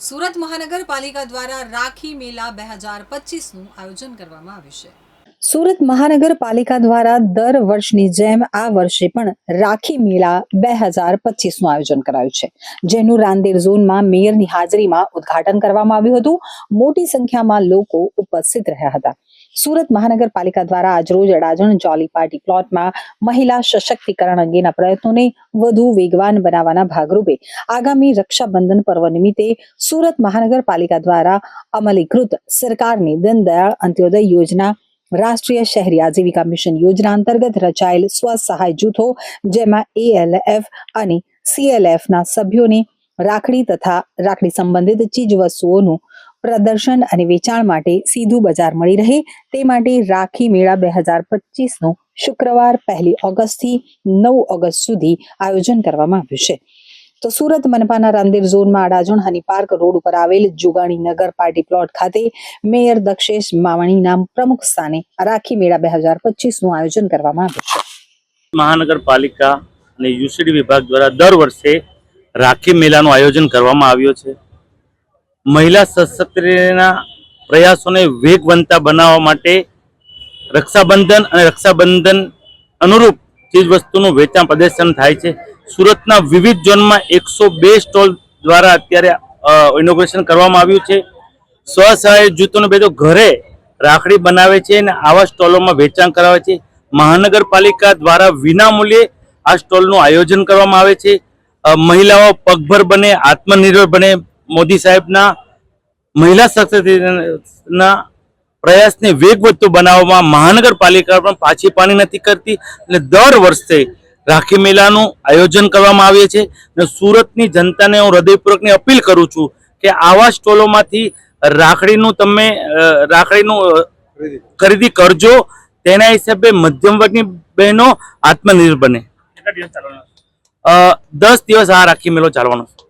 સુરત મહાનગરપાલિકા દ્વારા રાખી મેળા 2025નું આયોજન કરવામાં આવ્યું છે। સુરત મહાનગરપાલિકા દ્વારા દર વર્ષની જેમ આ વર્ષે પણ રાખી મેળા 2025નું આયોજન કરાયું છે, જેનું રાંદેર ઝોનમાં મેયરની હાજરીમાં ઉદ્ઘાટન કરવામાં આવ્યું હતું। મોટી સંખ્યામાં લોકો ઉપસ્થિત રહ્યા હતા। સુરત મહાનગરપાલિકા દ્વારા આજરોજ અડાજણ જોલી પાર્ટી પ્લોટમાં મહિલા સશક્તિકરણ અંગેના પ્રયત્નોને વધુ વેગવાન બનાવવાના ભાગરૂપે આગામી રક્ષાબંધન પર્વ નિમિત્તે સુરત મહાનગરપાલિકા દ્વારા અમલીકૃત સરકારની દીનદયાળ અંત્યોદય યોજના, રાષ્ટ્રીય શહેરી આજીવિકા મિશન યોજના અંતર્ગત રચાયેલ સ્વ સહાય જૂથો, જેમાં ALF અને CLF ના સભ્યોને રાખડી તથા રાખડી સંબંધિત ચીજ વસ્તુઓનું પ્રદર્શન અને વેચાણ માટે સીધું બજાર મળી રહે તે માટે રાખી મેળા 2025નું શુક્રવાર 1 ઓગસ્ટથી 9 ઓગસ્ટ સુધી આયોજન કરવામાં આવ્યું છે। તો સુરત મનપાના રાંદેર ઝોનમાં અડાજણ હની પાર્ક રોડ ઉપર આવેલ જુગાણી નગર પાર્ટી પ્લોટ ખાતે મેયર દક્ષેશ માવાણીના પ્રમુખ સ્થાને રાખી મેળા 2025નું આયોજન કરવામાં આવ્યું છે। મહાનગરપાલિકા અને યુસીડી વિભાગ દ્વારા દર વર્ષે રાખી મેળાનું આયોજન કરવામાં આવ્યું છે। મહિલા સશક્તિકરણના પ્રયાસોને વેગવંતા બનાવવા માટે રક્ષાબંધન અને રક્ષાબંધન અનુરૂપ ચીજવસ્તુનું વેચાણ પ્રદર્શન થાય છે। સુરતના વિવિધ ઝોનમાં 102 સ્ટોલ દ્વારા અત્યારે ઇનોગ્રેશન કરવામાં આવ્યું છે। સ્વસહાય જૂથોને બધો ઘરે રાખડી બનાવે છે અને આવા સ્ટોલોમાં વેચાણ કરાવે છે। મહાનગરપાલિકા દ્વારા વિનામૂલ્યે આ સ્ટોલનું આયોજન કરવામાં આવે છે। મહિલાઓ પગભર બને, આત્મનિર્ભર બને, મોદી સાહેબના મહિલા સશક્તિકરણના પ્રયાસને વેગવંતું બનાવવામાં મહાનગરપાલિકા પણ પાછી પાણી નથી કરતી અને દર વર્ષે રાખી મેળાનું આયોજન કરવામાં આવે છે। અને સુરતની જનતાને હું હૃદયપૂર્વકની અપીલ કરું છું કે આવા સ્ટોલોમાંથી રાખડીનું ખરીદી કરજો। તેના હિસાબે મધ્યમ વર્ગની બહેનો આત્મનિર્ભર બને। 10 દિવસ આ રાખી મેળો ચાલવાનો છે।